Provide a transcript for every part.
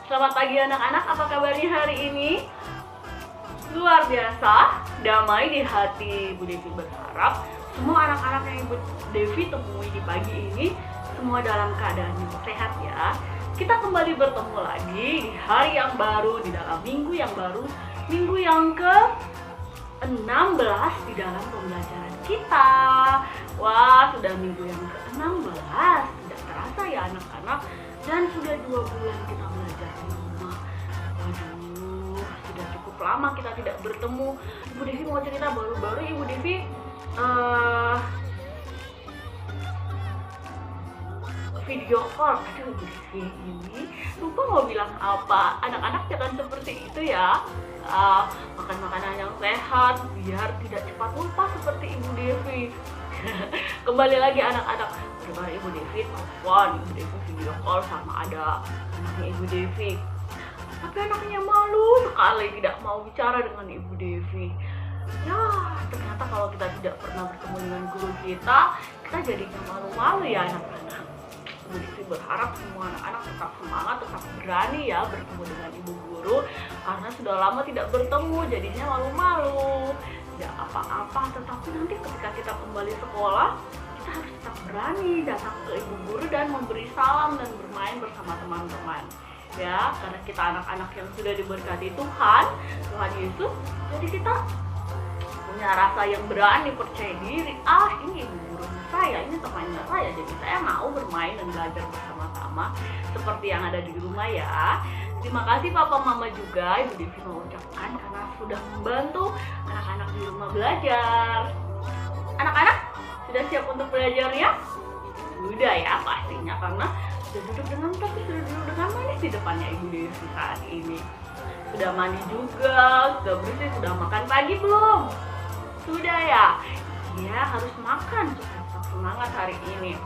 Selamat pagi anak-anak, apa kabarnya hari ini? Luar biasa, damai di hati Ibu Devi berharap semua anak-anak yang Ibu Devi temui di pagi ini semua dalam keadaan yang sehat ya. Kita kembali bertemu lagi di hari yang baru, di dalam minggu yang baru, minggu yang ke-16 di dalam pembelajaran kita. Wah, sudah minggu yang ke-16, tidak terasa ya anak-anak. Dan sudah 2 bulan kita belajar di rumah. Waduh, sudah cukup lama kita tidak bertemu. Ibu Devi mau cerita baru-baru Ibu Devi video call. Aduh, Ibu Devi ini lupa mau bilang apa. Anak-anak jangan seperti itu ya. Makan makanan yang sehat biar tidak cepat lupa seperti Ibu Devi. Kembali lagi anak-anak, bersama Ibu Devi telepon, Ibu Devi video call sama ada anaknya Ibu Devi. Tapi anaknya malu sekali, tidak mau bicara dengan Ibu Devi. Ya, ternyata kalau kita tidak pernah bertemu dengan guru kita jadinya malu-malu ya anak-anak. Ibu Devi berharap semua anak-anak tetap semangat, tetap berani ya bertemu dengan ibu guru, karena sudah lama tidak bertemu, jadinya malu-malu. Tidak apa-apa, tetapi nanti ketika kita kembali sekolah, kita harus tetap berani datang ke ibu guru dan memberi salam dan bermain bersama teman-teman. Ya, karena kita anak-anak yang sudah diberkati Tuhan Yesus, jadi kita punya rasa yang berani, percaya diri. Ini ibu guru saya, ini temannya saya, jadi saya mau bermain dan belajar bersama-sama seperti yang ada di rumah ya. Terima kasih Papa Mama juga Ibu Devi mengucapkan karena sudah membantu anak-anak di rumah belajar. Anak-anak sudah siap untuk belajarnya? Sudah ya pastinya, karena sudah duduk dengan manis di depannya Ibu Devi saat ini. Sudah mandi juga, sudah bersih, sudah makan pagi belum? Sudah ya? Ya, harus makan supaya tetap semangat hari ini.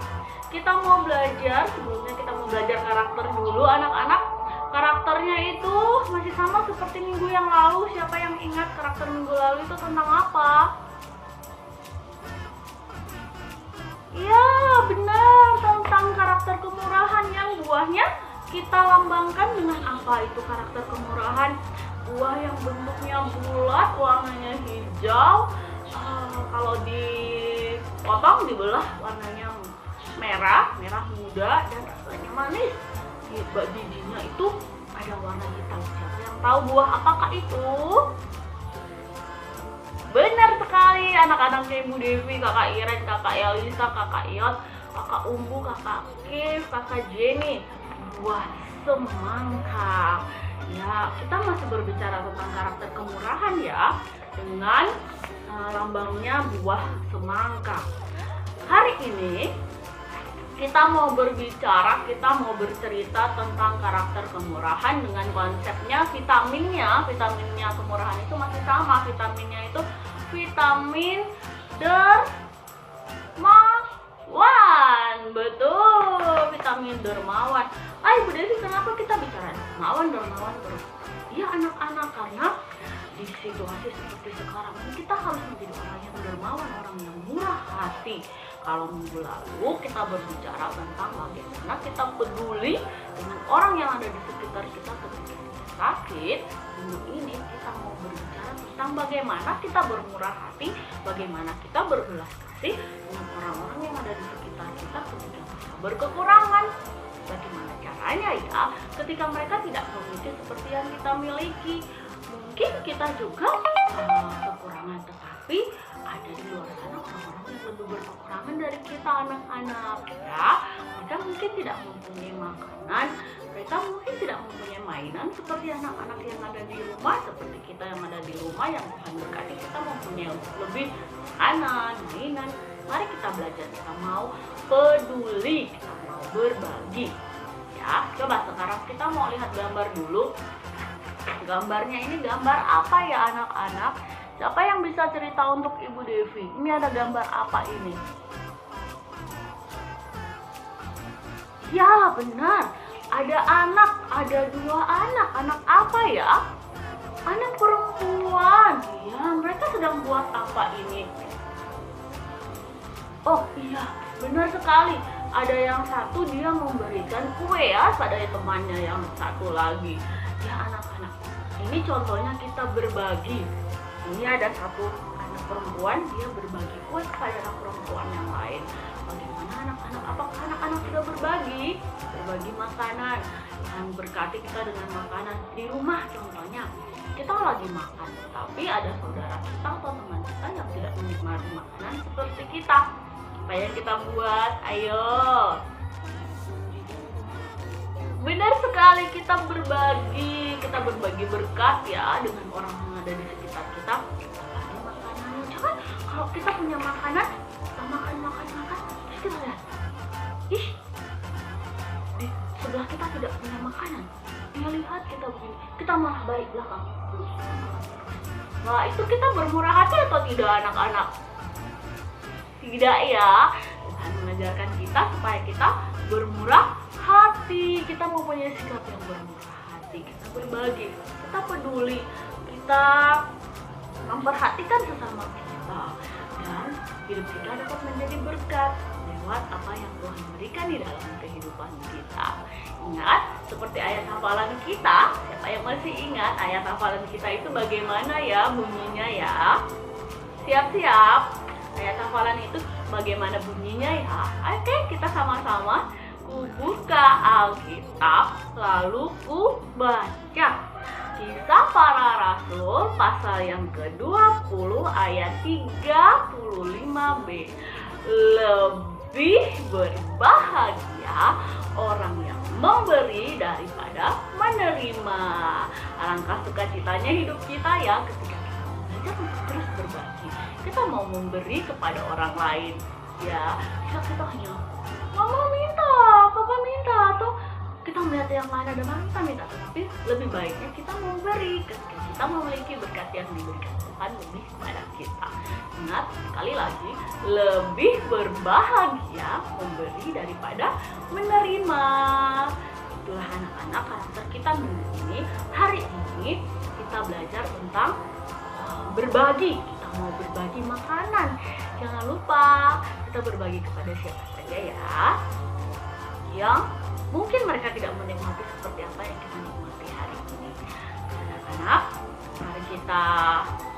Kita mau belajar, sebelumnya kita mau belajar karakter dulu anak-anak. Karakternya itu masih sama seperti minggu yang lalu. Siapa yang ingat karakter minggu lalu itu tentang apa? Ya, benar, tentang karakter kemurahan yang buahnya kita lambangkan dengan apa itu karakter kemurahan? Buah yang bentuknya bulat, warnanya hijau. Kalau dipotong, dibelah warnanya merah muda dan rasanya manis. Bijinya itu ada warna hitam. Siapa yang tahu buah apakah itu? Benar sekali anak-anaknya Ibu Devi, Kakak Iren, Kakak Elisa, Kakak Iot, Kakak Umbu, Kakak Kev, Kakak Jenny. Buah semangka. Ya, kita masih berbicara tentang karakter kemurahan ya, dengan lambangnya buah semangka. Hari ini kita mau berbicara, kita mau bercerita tentang karakter kemurahan dengan konsepnya vitaminnya kemurahan itu masih sama. Vitaminnya itu vitamin dermawan. Betul, vitamin dermawan. Ibu Devi, kenapa kita bicara dermawan terus? Iya anak-anak, karena di situasi seperti sekarang ini kita harus menjadi orang yang dermawan, orang yang murah hati. Kalau minggu lalu kita berbicara tentang bagaimana kita peduli dengan orang yang ada di sekitar kita ketika kita sakit, minggu ini kita mau berbicara tentang bagaimana kita bermurah hati, bagaimana kita berbelas kasih dengan orang-orang yang ada di sekitar kita ketika kita berkekurangan. Bagaimana caranya ya ketika mereka tidak memiliki seperti yang kita miliki. Mungkin kita juga kekurangan, tetapi ada di luar sana orang-orang yang lebih berkekurangan dari kita anak-anak ya. Mereka mungkin tidak mempunyai makanan, mereka mungkin tidak mempunyai mainan seperti anak-anak yang ada di rumah, seperti kita yang ada di rumah yang Tuhan berkati kita mempunyai lebih makanan, mainan. Mari kita belajar, kita mau peduli, kita mau berbagi ya. Coba sekarang kita mau lihat gambar dulu. Gambarnya ini gambar apa ya anak-anak? Siapa yang bisa cerita untuk Ibu Devi? Ini ada gambar apa ini? Ya benar, ada anak, ada 2 anak. Anak apa ya? Anak perempuan. Ya, mereka sedang buat apa ini? Oh iya, benar sekali. ada yang satu dia memberikan kue ya pada temannya yang satu lagi. Ya anak-anak, ini contohnya kita berbagi. Ini ada satu anak perempuan, dia berbagi kue kepada anak perempuan yang lain. Bagaimana anak-anak? Apakah anak-anak sudah berbagi makanan? Dan berkati kita dengan makanan di rumah. Contohnya kita lagi makan, tapi ada saudara kita atau teman kita yang tidak menikmati makanan seperti kita. Apa yang kita buat? Ayo, benar sekali, kita berbagi berkat ya dengan orang yang ada di sekitar kita. Ada makanannya. Jangan kalau kita punya makanan, kita makan, terus kita lihat, ih, di sebelah kita tidak punya makanan. Dia lihat kita begini, kita malah balik belakang. Nah, itu kita bermurah hati atau tidak anak-anak? Tidak ya. Tuhan mengajarkan kita supaya kita bermurah hati. Kita mempunyai sikap yang bermurah hati. Kita berbagi, kita peduli, kita memperhatikan sesama kita, dan hidup kita dapat menjadi berkat lewat apa yang Tuhan berikan di dalam kehidupan kita. Ingat, seperti ayat hafalan kita. Siapa yang masih ingat ayat hafalan kita itu bagaimana ya bunyinya ya? Siap-siap. Ayat hafalan itu bagaimana bunyinya ya? Oke, kita sama-sama. Ku buka Alkitab, lalu ku baca Kisah Para Rasul pasal yang ke-20 ayat 35b. Lebih berbahagia orang yang memberi daripada menerima. Alangkah sukacitanya hidup kita ya ketika kita belajar untuk terus berbagi. Kita mau memberi kepada orang lain ya. Kita hanya mama minta, papa minta, atau kita melihat yang lain ada mana kita minta. Tetapi lebih baiknya kita memberi ketika kita memiliki berkat yang diberikan Tuhan lebih kepada kita. Ingat, sekali lagi, lebih berbahagia memberi daripada menerima. Itulah anak-anak karakter kita minggu ini. Hari ini kita belajar tentang berbagi. Kita mau berbagi makanan. Jangan lupa kita berbagi kepada siapa saja ya, yang mungkin mereka tidak menikmati seperti apa yang kita nikmati hari ini. Anak-anak, mari kita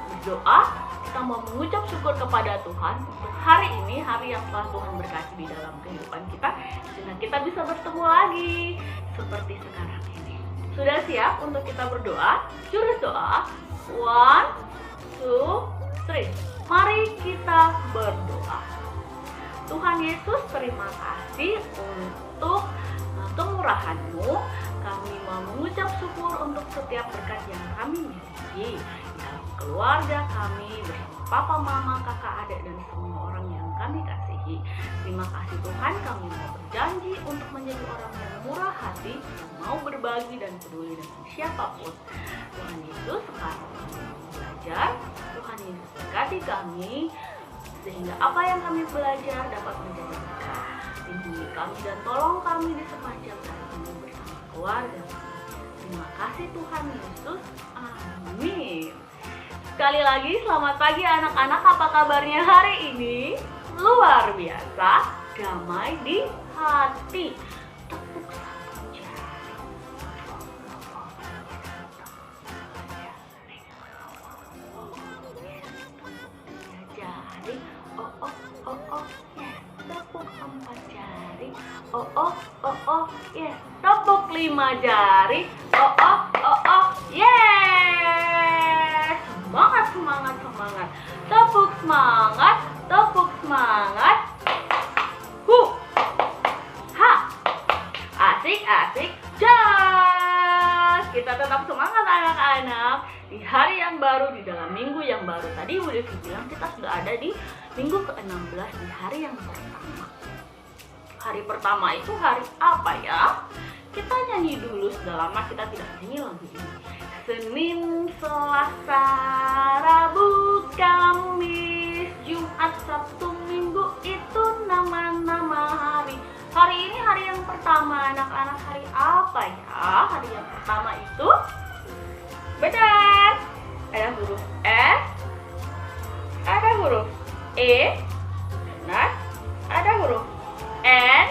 berdoa. Kita mau mengucap syukur kepada Tuhan untuk hari ini, hari yang telah Tuhan berkati di dalam kehidupan kita, sehingga kita bisa bertemu lagi seperti sekarang ini. Sudah siap untuk kita berdoa? Jurus doa. 1, 2, 3. Mari kita berdoa. Tuhan Yesus, terima kasih untuk kemurahan-Mu. Kami mau mengucap syukur untuk setiap berkat yang kami miliki dalam keluarga kami, bersama papa, mama, kakak, adik, dan semua orang yang kami kasihi. Terima kasih Tuhan, kami mau berjanji untuk menjadi orang yang murah hati, yang mau berbagi dan peduli dengan siapapun. Tuhan Yesus, sekarang kami belajar. Tuhan Yesus berkati kami, sehingga apa yang kami belajar dapat menjadi berkat. Lindungi kami dan tolong kami di sepanjang hari ini bersama keluarga. Terima kasih Tuhan Yesus. Amin. Sekali lagi selamat pagi anak-anak, apa kabarnya hari ini? Luar biasa, damai di hati. Tepuk satu jari. Jari. Oh, yes. Tepuk 4 jari. Oh, yes. Tepuk 5 jari. Oh, yes. Semangat. Tepuk semangat. Ha. Asik. Jas. Kita tetap semangat anak-anak. Di hari yang baru, di dalam minggu yang baru. Tadi udah bilang kita sudah ada di minggu ke-16, di hari yang pertama. Hari pertama itu hari apa ya? Kita nyanyi dulu, sudah lama kita tidak nyanyi lagu ini. Senin, Selasa, Rabu, Kamis, Jumat, Sabtu, Minggu, itu nama-nama hari. Hari ini hari yang pertama anak-anak, hari apa ya? Hari yang pertama itu benar, ada huruf S, ada huruf E, benar, ada huruf N,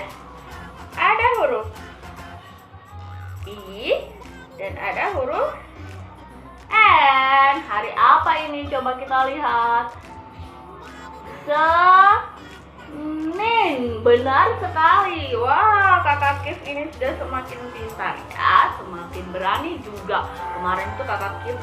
Benar sekali. Wah, kakak Kif ini sudah semakin pintar ya, semakin berani juga. Kemarin tuh kakak Kif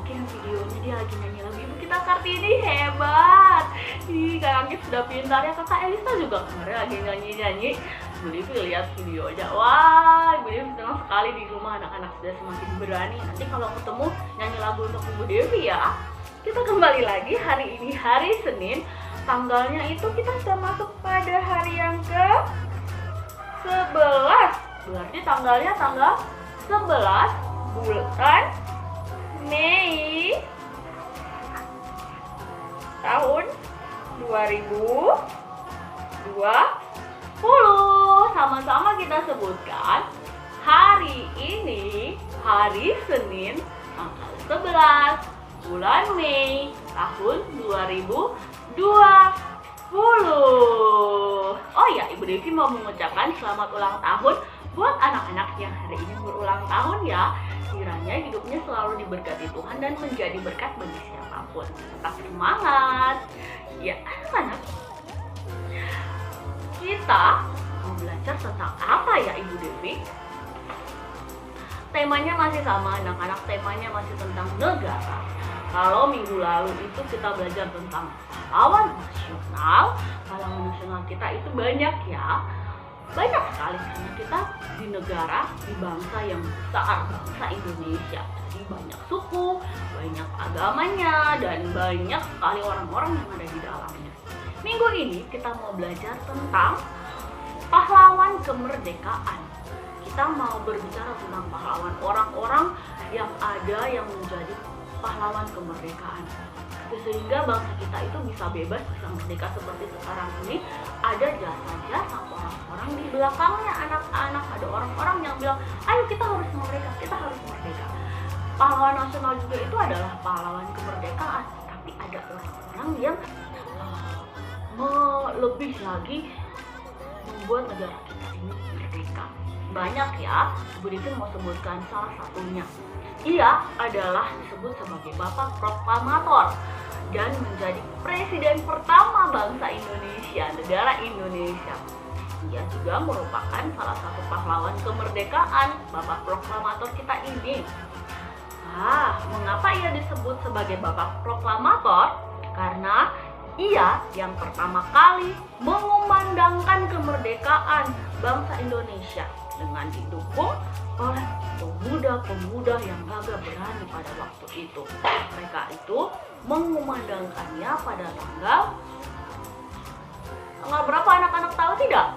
kirim videonya dia lagi nyanyi lagu Ibu Kita Kartini, hebat. Ih, kakak Kif sudah pintar ya. Kakak Elisa juga kemarin lagi nyanyi-nyanyi. Ibu Devi lihat videonya. Wah, Ibu Devi senang sekali di rumah anak-anak sudah semakin berani. Nanti kalau ketemu nyanyi lagu untuk Ibu Devi ya. Kita kembali lagi hari ini hari Senin. Tanggalnya itu kita sudah masuk pada hari yang ke-11. Berarti tanggalnya tanggal 11 bulan Mei tahun 2020. Sama-sama kita sebutkan hari ini hari Senin tanggal 11 bulan Mei tahun 2020. Oh ya, Ibu Devi mau mengucapkan selamat ulang tahun buat anak-anak yang hari ini berulang tahun ya. Kiranya hidupnya selalu diberkati Tuhan dan menjadi berkat bagi siapapun. Tetap semangat. Ya, anak-anak. Kita mau belajar tentang apa ya Ibu Devi? Temanya masih sama anak-anak, temanya masih tentang negara. Kalau minggu lalu itu kita belajar tentang pahlawan nasional. Pahlawan nasional kita itu banyak ya. Banyak sekali karena kita di negara, di bangsa yang besar, bangsa Indonesia. Jadi banyak suku, banyak agamanya, dan banyak sekali orang-orang yang ada di dalamnya. Minggu ini kita mau belajar tentang pahlawan kemerdekaan. Kita mau berbicara tentang pahlawan, orang-orang yang ada yang menjadi pahlawan kemerdekaan, sehingga bangsa kita itu bisa bebas, bisa merdeka seperti sekarang ini. Ada jasa-jasa orang-orang di belakangnya anak-anak, ada orang-orang yang bilang, ayo kita harus merdeka, kita harus merdeka. Pahlawan nasional juga itu adalah pahlawan kemerdekaan, tapi ada orang-orang yang lebih lagi membuat negara kita ini merdeka. Banyak ya, Ibu Devi mau sebutkan salah satunya. Ia adalah disebut sebagai Bapak Proklamator dan menjadi presiden pertama bangsa Indonesia, negara Indonesia. Ia juga merupakan salah satu pahlawan kemerdekaan, Bapak Proklamator kita ini. Mengapa ia disebut sebagai Bapak Proklamator? Karena ia yang pertama kali mengumandangkan kemerdekaan bangsa Indonesia dengan didukung oleh pemuda-pemuda yang gagah berani pada waktu itu. Mereka itu mengumandangkannya pada tanggal berapa anak-anak tahu tidak?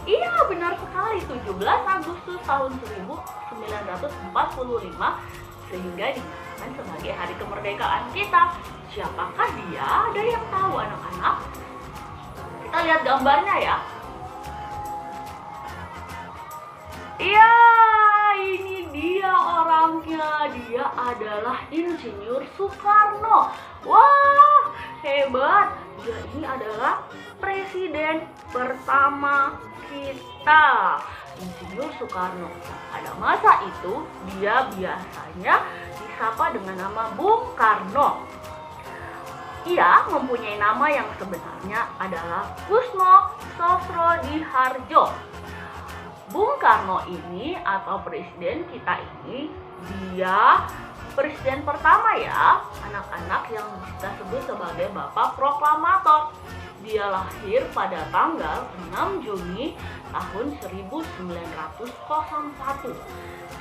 Iya, benar sekali, 17 Agustus tahun 1945, sehingga dinyatakan sebagai hari kemerdekaan kita. Siapakah dia? Ada yang tahu anak-anak? Kita lihat gambarnya ya. Iya, ini dia orangnya. Dia adalah Insinyur Soekarno. Wah, hebat. Dia ini adalah presiden pertama kita, Insinyur Soekarno. Pada masa itu, dia biasanya disapa dengan nama Bung Karno. Ia mempunyai nama yang sebenarnya adalah Kusno Sosrodihardjo. Bung Karno ini atau presiden kita ini, dia presiden pertama ya, anak-anak, yang kita sebut sebagai Bapak Proklamator. Dia lahir pada tanggal 6 Juni tahun 1901.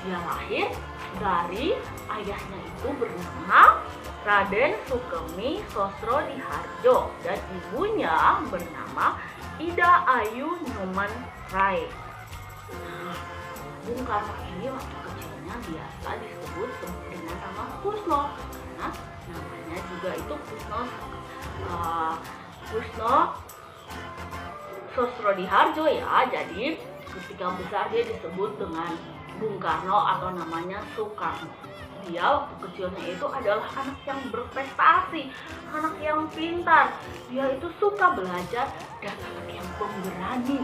Dia lahir dari ayahnya itu bernama Raden Sukemi Sosrodihardjo dan ibunya bernama Ida Ayu Numan Rai. Bung Karno ini waktu kecilnya biasa disebut dengan nama Kusno karena namanya juga itu Kusno Sosrodihardjo ya. Jadi ketika besar dia disebut dengan Bung Karno atau namanya Soekarno. Dia waktu kecilnya itu adalah anak yang berprestasi, anak yang pintar. Dia itu suka belajar dan anak yang pemberani.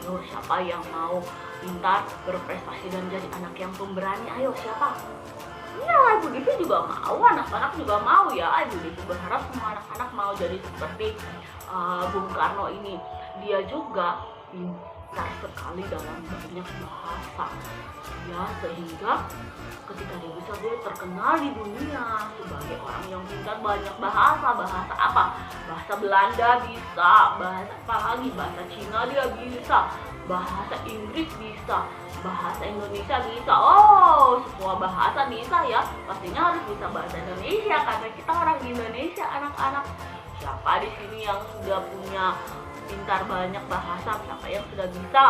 Ayo, siapa yang mau pintar, berprestasi, dan jadi anak yang pemberani? Ayo, siapa? Iya, Ibu Devi juga mau, anak-anak juga mau ya. Ibu Devi berharap semua anak-anak mau jadi seperti Bung Karno ini dia juga pintar sekali dalam banyak bahasa ya, sehingga ketika dia bisa, dia terkenal di dunia sebagai orang yang pintar banyak bahasa. Bahasa apa? Bahasa Belanda bisa, bahasa apa lagi, bahasa Cina dia bisa, bahasa Inggris bisa, bahasa Indonesia bisa. Oh, semua bahasa bisa ya. Pastinya harus bisa bahasa Indonesia karena kita orang Indonesia, anak-anak. Siapa di sini yang sudah punya pintar banyak bahasa? Siapa yang sudah bisa?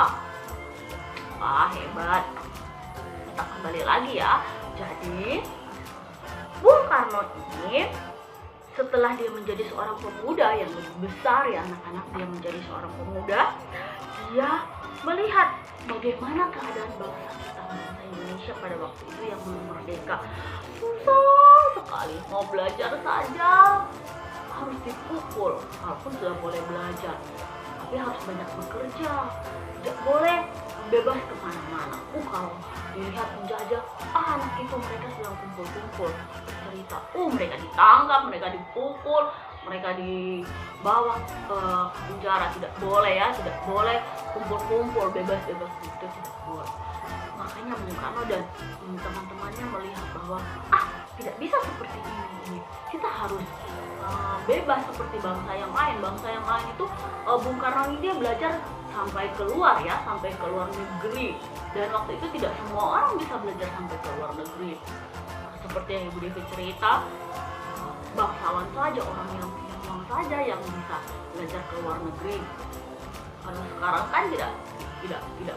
Wah, hebat. Kita kembali lagi ya. Jadi Bung Karno ini setelah dia menjadi seorang pemuda yang lebih besar ya anak-anak, dia menjadi seorang pemuda, dia melihat bagaimana keadaan bangsa kita, bangsa Indonesia pada waktu itu yang belum merdeka. Susah sekali, mau belajar saja harus dipukul, walaupun sudah boleh belajar, tapi harus banyak bekerja, tidak boleh bebas kemana-mana. Kalau dilihat penjajah, anak itu mereka sedang kumpul-kumpul bercerita, mereka ditangkap, mereka dipukul, mereka dibawa ke penjara. Tidak boleh ya, tidak boleh kumpul-kumpul bebas-bebas, itu tidak boleh. Makanya Bung Karno dan teman-temannya melihat bahwa tidak bisa seperti ini, kita harus bebas seperti bangsa yang lain. Bangsa yang lain itu Bung Karno ini dia belajar sampai keluar ya, sampai ke luar negeri, dan waktu itu tidak semua orang bisa belajar sampai ke luar negeri. Seperti yang Ibu Devi cerita, bangsawan saja, orang yang punya uang saja yang bisa belajar ke luar negeri. Kalau sekarang kan tidak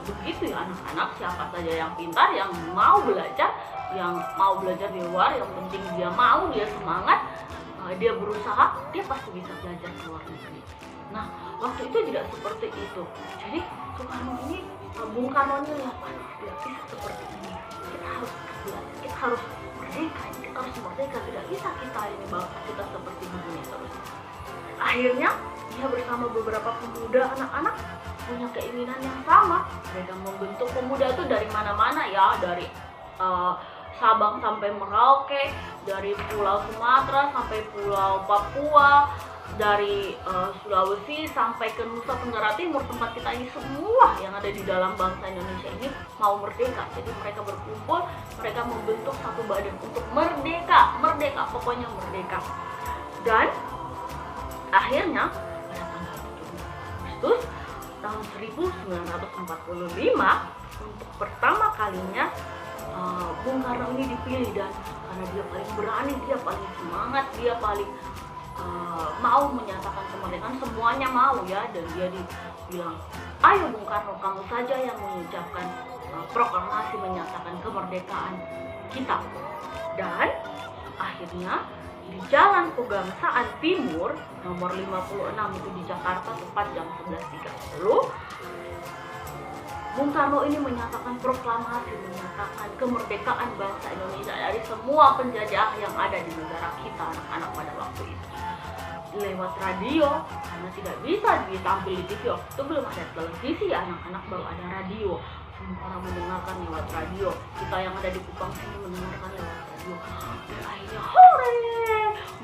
begitu ya anak-anak, siapa saja yang pintar, yang mau belajar di luar, yang penting dia mau, dia semangat, dia berusaha, dia pasti bisa belajar ke luar negeri. Nah, waktu itu tidak seperti itu. Jadi Bung Karno ini tidak bisa seperti ini. Kita harus belajar, kita harus merdeka, tidak bisa kita ini bangsa kita seperti begini terus. Akhirnya dia bersama beberapa pemuda anak-anak punya keinginan yang sama. Mereka membentuk pemuda itu dari mana-mana ya, dari Sabang sampai Merauke, dari Pulau Sumatera sampai Pulau Papua, dari Sulawesi sampai ke Nusa Tenggara Timur, tempat kita ini semua yang ada di dalam bangsa Indonesia ini mau merdeka. Jadi mereka berkumpul, mereka membentuk satu badan untuk merdeka, pokoknya merdeka. Dan akhirnya pada tanggal 7 Agustus tahun 1945 untuk pertama kalinya Bung Karno ini dipilih, dan karena dia paling berani, dia paling semangat, dia paling mau menyatakan kemerdekaan, semuanya mau ya, dan dia dibilang, ayo Bung Karno, kamu saja yang mengucapkan proklamasi menyatakan kemerdekaan kita. Dan akhirnya di Jalan Pegangsaan Timur nomor 56 itu di Jakarta tepat jam 11.30, Bung Karno ini menyatakan proklamasi, menyatakan kemerdekaan bangsa Indonesia dari semua penjajah yang ada di negara kita, anak-anak pada waktu itu. Lewat radio, karena tidak bisa ditampil di TV, waktu itu belum ada televisi ya anak-anak, baru ada radio. Semua orang mendengarkan lewat radio. Kita yang ada di Kupang sini mendengarkan lewat radio. Dan akhirnya, hore!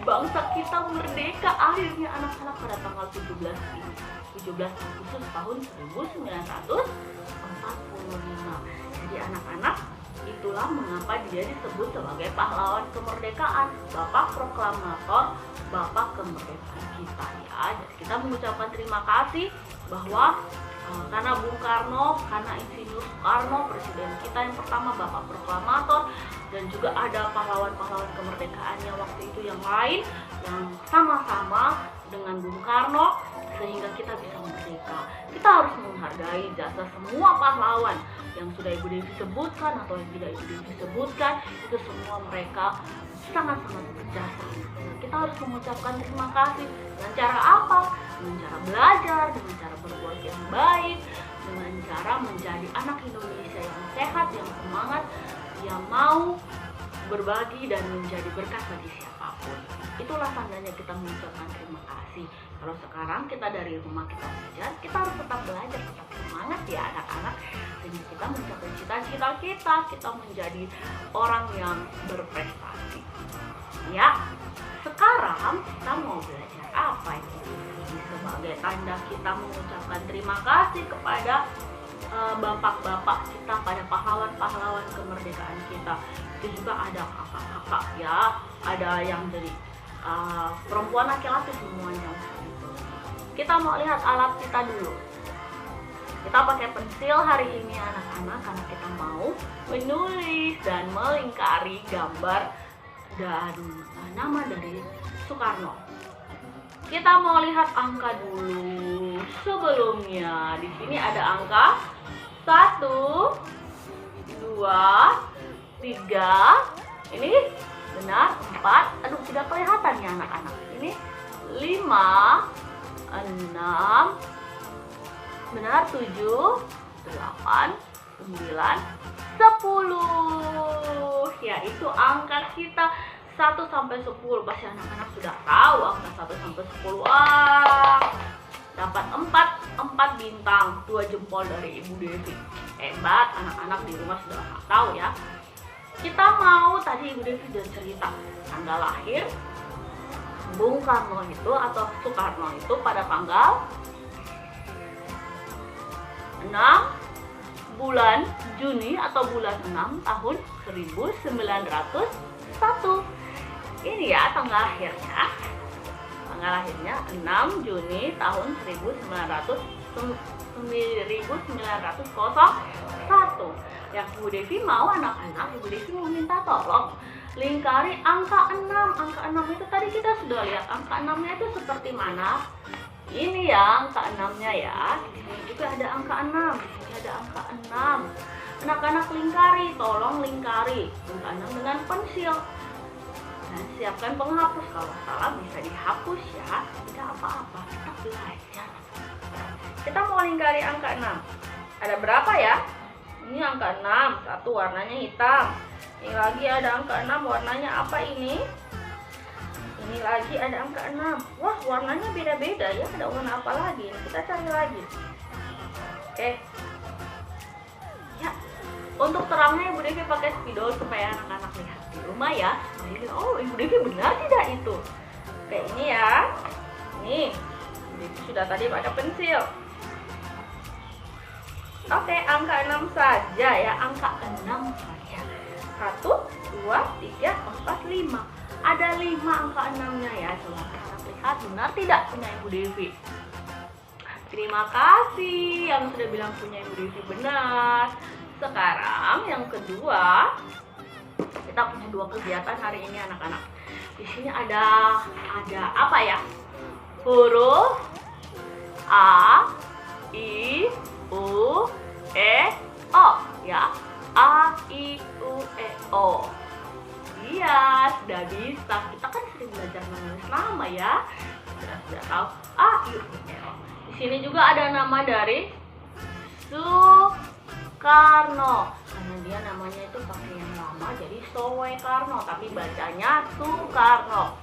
Bangsa kita merdeka akhirnya anak-anak pada tanggal 17 Agustus tahun 1945. Jadi anak-anak, itulah mengapa dia disebut sebagai pahlawan kemerdekaan, bapak proklamator, bapak kemerdekaan kita ya. Jadi kita mengucapkan terima kasih bahwa karena Bung Karno, karena Insinyur Soekarno, presiden kita yang pertama, bapak proklamator, dan juga ada pahlawan-pahlawan kemerdekaan yang waktu itu yang lain yang sama-sama dengan Bung Karno, sehingga kita bisa merdeka. Kita harus menghargai jasa semua pahlawan yang sudah Ibu Devi sebutkan atau yang tidak Ibu Devi sebutkan, itu semua mereka sangat-sangat berjasa. Nah, kita harus mengucapkan terima kasih dengan cara apa? Dengan cara belajar, dengan cara berbuat yang baik, dengan cara menjadi anak Indonesia yang sehat, yang semangat, yang mau berbagi dan menjadi berkat bagi siapapun. Itulah tandanya kita mengucapkan terima kasih. Kalau sekarang kita dari rumah kita belajar, kita harus tetap belajar, tetap semangat ya anak-anak, sehingga kita mencapai cita-cita kita menjadi orang yang berprestasi. Ya, sekarang kita mau belajar apa ini? Sebagai sebagai tanda kita mengucapkan terima kasih kepada bapak-bapak kita, pada pahlawan-pahlawan kemerdekaan kita. Itu juga ada kakak-kakak ya, ada yang dari perempuan laki-laki semuanya. Kita mau lihat alat kita dulu. Kita pakai pensil hari ini anak-anak karena kita mau menulis dan melingkari gambar dan nama dari Soekarno. Kita mau lihat angka dulu. Sebelumnya di sini ada angka 1, 2, 3. Ini benar 4. Aduh, tidak kelihatan ya anak-anak. Ini 5, 6. Benar 7, 8, 9, 10. Ya, itu angka kita 1 sampai 10. Pasti anak-anak sudah tahu angka 1 sampai 10. Dapat 4 bintang, 2 jempol dari Ibu Devi. Hebat, anak-anak di rumah sudah tahu ya. Kita mau, tadi Ibu Devi sudah cerita tanggal lahir Bung Karno itu atau Soekarno itu pada tanggal 6 bulan Juni atau bulan 6 tahun 1901. Ini ya tanggal lahirnya. Tanggal lahirnya 6 Juni tahun 1901. Yang Ibu Devi mau anak-anak, Ibu Devi mau minta tolong lingkari angka 6. Angka 6 itu tadi kita sudah lihat angka 6-nya itu seperti mana. Ini ya angka 6-nya ya. Di sini juga ada angka 6. Di sini ada angka 6. Anak-anak lingkari, tolong lingkari angka 6 dengan pensil. Dan siapkan penghapus, kalau salah bisa dihapus ya. Tidak apa-apa, kita belajar. Kita mau lingkari angka 6. Ada berapa ya? Ini angka 6, 1 warnanya hitam. Ini lagi ada angka 6, warnanya apa ini? Ini lagi ada angka 6. Wah, warnanya beda-beda ya. Ada warna apa lagi? Kita cari lagi. Oke. Ya. Untuk terangnya Ibu Devi pakai spidol supaya anak-anak lihat di rumah ya. Oh, Ibu Devi benar tidak itu? Oke, ini ya. Nih. Ibu Devi sudah tadi pakai pensil. Oke, angka 6 saja ya. Angka 6 saja. 1, 2, 3, 4, 5. Ada 5 angka 6-nya ya. Coba kita lihat benar tidak punya Ibu Devi. Terima kasih yang sudah bilang punya Ibu Devi benar. Sekarang yang kedua, kita punya 2 kegiatan hari ini anak-anak. Di sini ada apa ya? Huruf A, I, U, E, O ya. A, I, U, E, O. Iya, sudah bisa. Kita kan sering belajar menulis nama ya. Sudah tahu A, I, U, E, O. Di sini juga ada nama dari Soekarno. Karena dia namanya itu pakai yang lama, jadi Soekarno, tapi bacanya Soekarno.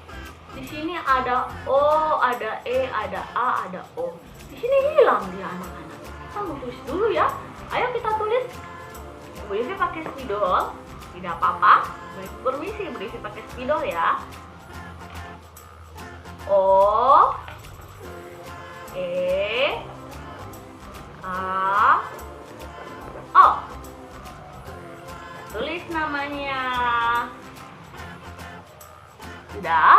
Di sini ada O, ada E, ada A, ada O. Di sini hilang dia anak-anak. Kita mau tulis dulu ya. Ayo kita tulis. Ibu Devi pakai spidol. Tidak apa-apa. Baik, permisi Ibu Devi pakai spidol ya. O, E, A, O. Tulis namanya. Sudah?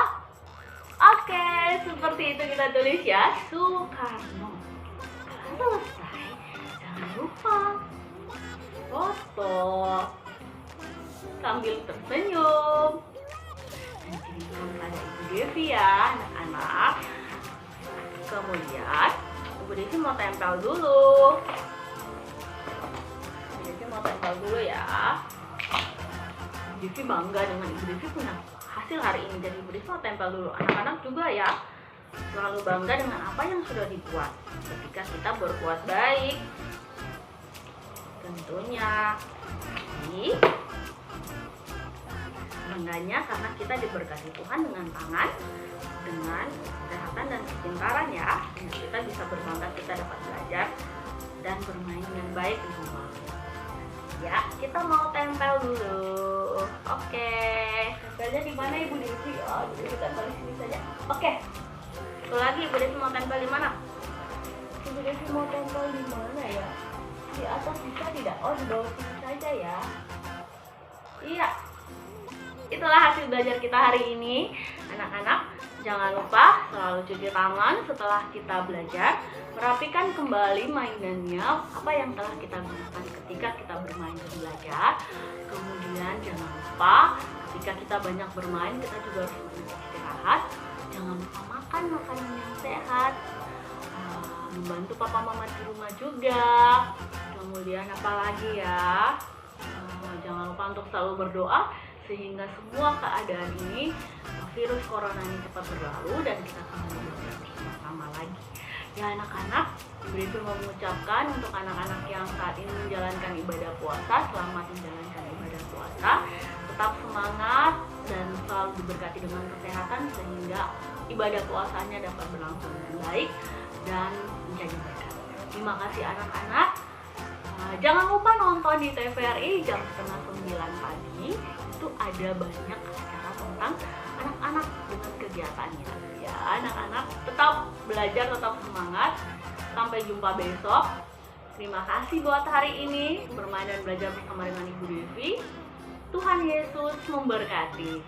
Oke, seperti itu kita tulis ya. Soekarno. Selesai. Jangan lupa foto sambil tersenyum dan kirimkan pada Ibu Devi ya anak-anak. Kemudian Ibu Devi mau tempel dulu. Ibu Devi mau tempel dulu ya. Ibu Devi bangga dengan Ibu Devi punya hasil hari ini. Jadi Ibu Devi mau tempel dulu. Anak-anak juga ya selalu bangga dengan apa yang sudah dibuat ketika kita berbuat baik. Tentunya ini bangganya karena kita diberkati Tuhan dengan tangan, dengan kesehatan dan kepintaran ya. Kita bisa berbangga kita dapat belajar dan bermain dengan baik di rumah. Ya, kita mau tempel dulu. Oke, tempelnya di mana Ibu Devi? Oh, Ibu Devi tempel di sini saja. Oke. Satu lagi Ibu Devi mau tempel di mana? Ibu Devi mau tempel di mana ya? Di atas bisa tidak? Oh, di bawah sini saja ya. Iya, itulah hasil belajar kita hari ini. Anak-anak, jangan lupa selalu cuci tangan setelah kita belajar. Perhatikan kembali mainannya, apa yang telah kita gunakan ketika kita bermain dan belajar. Kemudian jangan lupa ketika kita banyak bermain, kita juga harus istirahat. Jangan lupa makan makanan yang sehat. Membantu papa mama di rumah juga. Kemudian apa lagi ya? Jangan lupa untuk selalu berdoa sehingga semua keadaan ini, virus corona ini cepat berlalu dan kita kembali bersama-sama lagi. Ya anak-anak, Ibu Devi mau mengucapkan untuk anak-anak yang saat ini menjalankan ibadah puasa, selamat menjalankan ibadah puasa. Tetap semangat dan selalu diberkati dengan kesehatan sehingga ibadah puasanya dapat berlangsung dengan baik dan menjadi berkat. Terima kasih anak-anak. Jangan lupa nonton di TVRI jam 8:30 pagi. Itu ada banyak acara tentang anak-anak dengan kegiatannya. Ya anak-anak, tetap belajar, tetap semangat. Sampai jumpa besok. Terima kasih buat hari ini bermain dan belajar bersama dengan Ibu Devi. Tuhan Yesus memberkati.